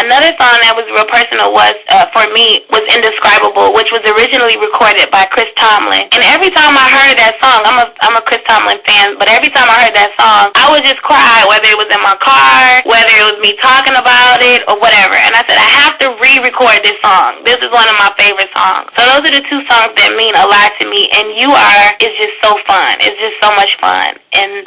Another song that was real personal was, for me, was Indescribable, which was originally recorded by Chris Tomlin. And every time I heard that song, I'm a Chris Tomlin fan, but every time I heard that song, I would just cry, whether it was in my car, whether it was me talking about it, or whatever. And I said, I have to re-record this song. This is one of my favorite songs. So those are the two songs that mean a lot to me. And You Are is just so fun. It's just so much fun. And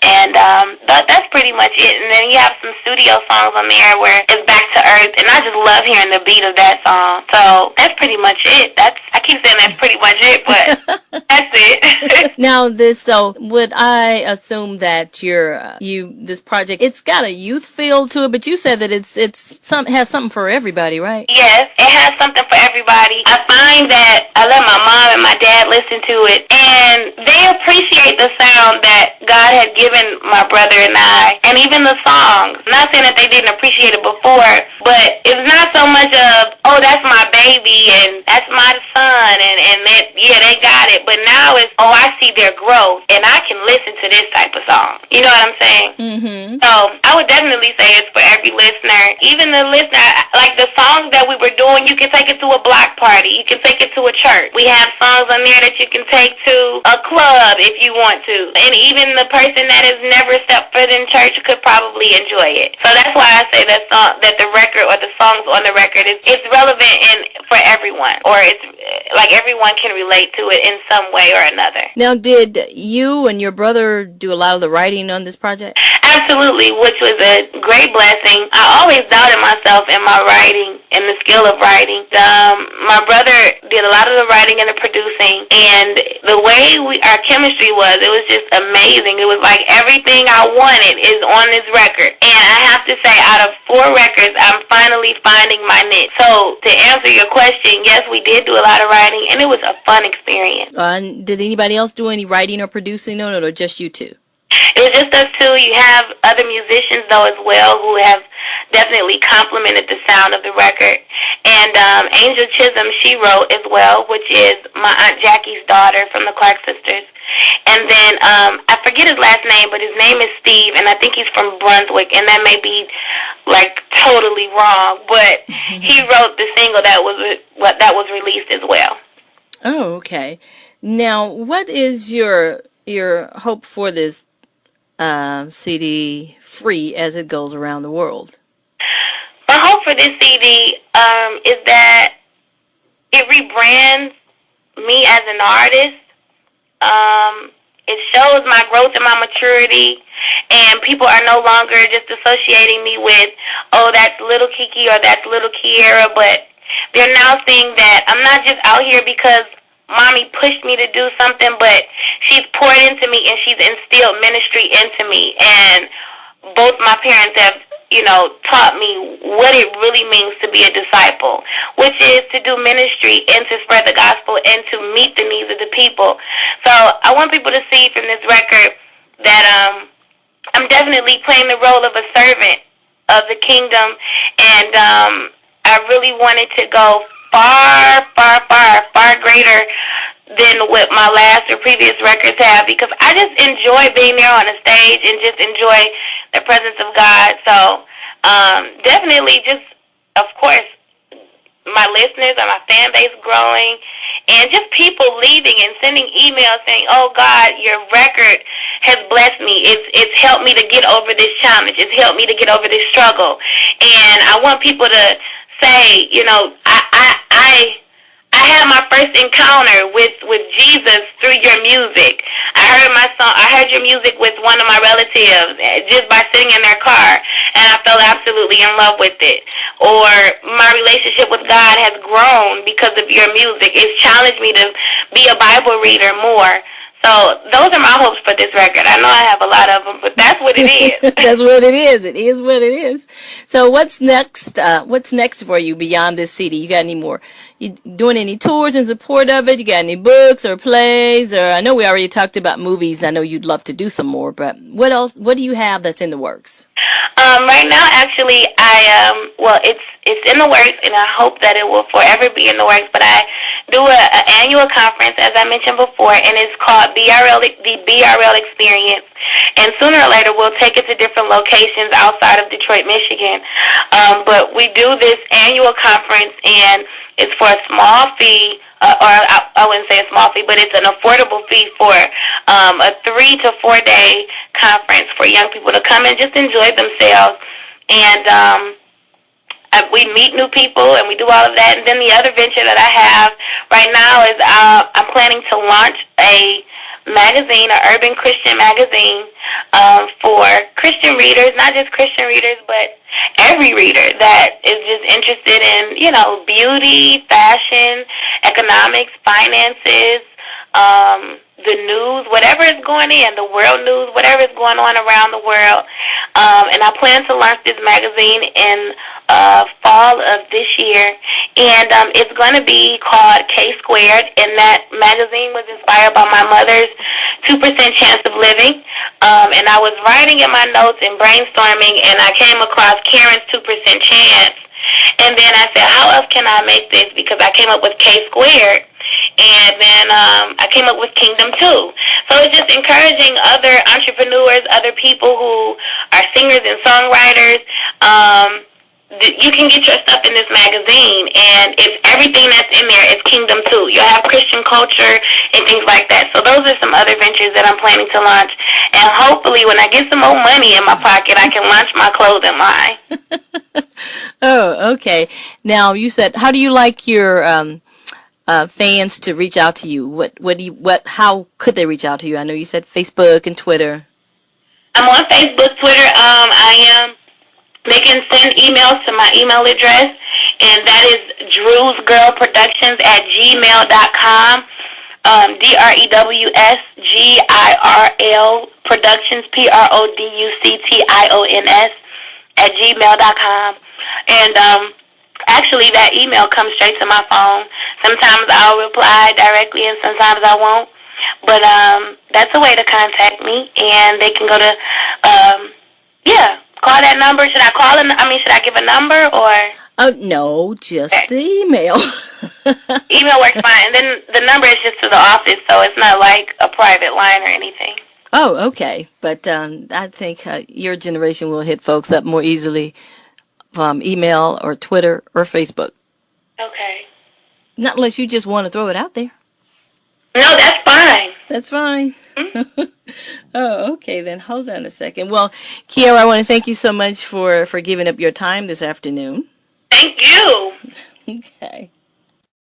that's pretty much it. And then you have some studio songs on there where it's back to earth, and I just love hearing the beat of that song. So that's pretty much it. I keep saying that's pretty much it, but that's it. Now, would I assume that this project, it's got a youth feel to it, but you said that it has something for everybody, right? Yes, it has something for everybody. I find that I let my mom and my dad listen to it, and they appreciate the sound that God had given my brother and I, and even the songs. I'm not saying that they didn't appreciate it before, but it's not so much of, oh, that's my baby, and that's my son, and that, yeah, they got it. But now it's, oh, I see their growth, and I can listen to this type of song. You know what I'm saying? Mm-hmm. So I would definitely say it's for every listener. Even the listener, like the songs that we were doing, you can take it to a block party. You can take it to a church. We have songs on there that you can take to a club if you want to. And even the person that has never stepped foot in church could probably enjoy it. So that's why I say that the record or the songs on the record, it's relevant for everyone. Or it's like everyone can relate to it in some way or another. Now, did you and your brother do a lot of the writing on this project? Absolutely, which was a great blessing. I always doubted myself in my writing and the skill of writing. My brother did a lot of the writing and the producing, and the way our chemistry was, it was just amazing. It was like everything I wanted is on this record. And I have to say, out of 4 records, I'm finally finding my niche. So to answer your question, yes, we did do a lot of writing, and it was a fun experience. Did anybody else do any writing or producing on it, or just you two? It was just us two. You have other musicians, though, as well, who have definitely complemented the sound of the record. And Angel Chisholm, she wrote as well, which is my Aunt Jackie's daughter from the Clark sisters. And then I forget his last name, but his name is Steve, and I think he's from Brunswick, and that may be like totally wrong, but he wrote the single that was released as well. Oh, okay. Now, what is your hope for this CD free as it goes around the world? My hope for this CD is that it rebrands me as an artist. It shows my growth and my maturity, and people are no longer just associating me with, oh, that's little Kiki or that's little Kierra, but they're now seeing that I'm not just out here because Mommy pushed me to do something, but she's poured into me and she's instilled ministry into me. And both my parents have, taught me what it really means to be a disciple, which is to do ministry and to spread the gospel and to meet the needs of the people. So I want people to see from this record that I'm definitely playing the role of a servant of the kingdom, and I really wanted to go far, far, far, far greater than what my last or previous records have, because I just enjoy being there on the stage and just enjoy the presence of God. So definitely just, of course, my listeners and my fan base growing, and just people leaving and sending emails saying, oh, God, your record has blessed me. It's helped me to get over this challenge. It's helped me to get over this struggle. And I want people to say, I had my first encounter with Jesus through your music. I heard your music with one of my relatives just by sitting in their car, and I fell absolutely in love with it. Or my relationship with God has grown because of your music. It's challenged me to be a Bible reader more. So those are my hopes for this record. I know I have a lot of them, but that's what it is. That's what it is. It is what it is. So what's next? What's next for you beyond this CD? You got any more? You doing any tours in support of it? You got any books or plays? Or I know we already talked about movies. I know you'd love to do some more, but what else? What do you have that's in the works? Right now, actually, it's in the works, and I hope that it will forever be in the works. But I do an annual conference, as I mentioned before, and it's called the BRL Experience. And sooner or later, we'll take it to different locations outside of Detroit, Michigan. But we do this annual conference, and it's for a small fee, or I wouldn't say a small fee, but it's an affordable fee for a 3 to 4 day conference for young people to come and just enjoy themselves. And we meet new people, and we do all of that. And then the other venture that I have right now is I'm planning to launch a magazine, an urban Christian magazine, for Christian readers, not just Christian readers, but every reader that is just interested in, beauty, fashion, economics, finances, the news, whatever is going in, the world news, whatever is going on around the world. And I plan to launch this magazine in fall of this year. And it's going to be called K Squared, and that magazine was inspired by my mother's 2% Chance of Living. And I was writing in my notes and brainstorming, and I came across Karen's 2% Chance. And then I said, how else can I make this? Because I came up with K Squared. And then I came up with Kingdom 2. So it's just encouraging other entrepreneurs, other people who are singers and songwriters. You can get your stuff in this magazine, and it's everything that's in there is Kingdom 2. You'll have Christian culture and things like that. So those are some other ventures that I'm planning to launch. And hopefully when I get some more money in my pocket, I can launch my clothing line. Oh, okay. Now, you said, how do you like your fans to reach out to you? How could they reach out to you? I know you said Facebook and Twitter. I'm on Facebook, Twitter. They can send emails to my email address, and that is drewsgirlproductions@gmail.com. DREWSGIRL Productions, PRODUCTIONS @gmail.com. And actually, that email comes straight to my phone. Sometimes I'll reply directly, and sometimes I won't. But that's a way to contact me, and they can go to call that number. Should I call it? Should I give a number or? Oh no, just the email. Email works fine, and then the number is just to the office, so it's not like a private line or anything. Oh, okay. But I think your generation will hit folks up more easily from email or Twitter or Facebook. Okay. Not unless you just want to throw it out there. No, that's fine. That's fine. Mm-hmm. Oh, okay, then hold on a second. Well, Kierra, I want to thank you so much for giving up your time this afternoon. Thank you. Okay.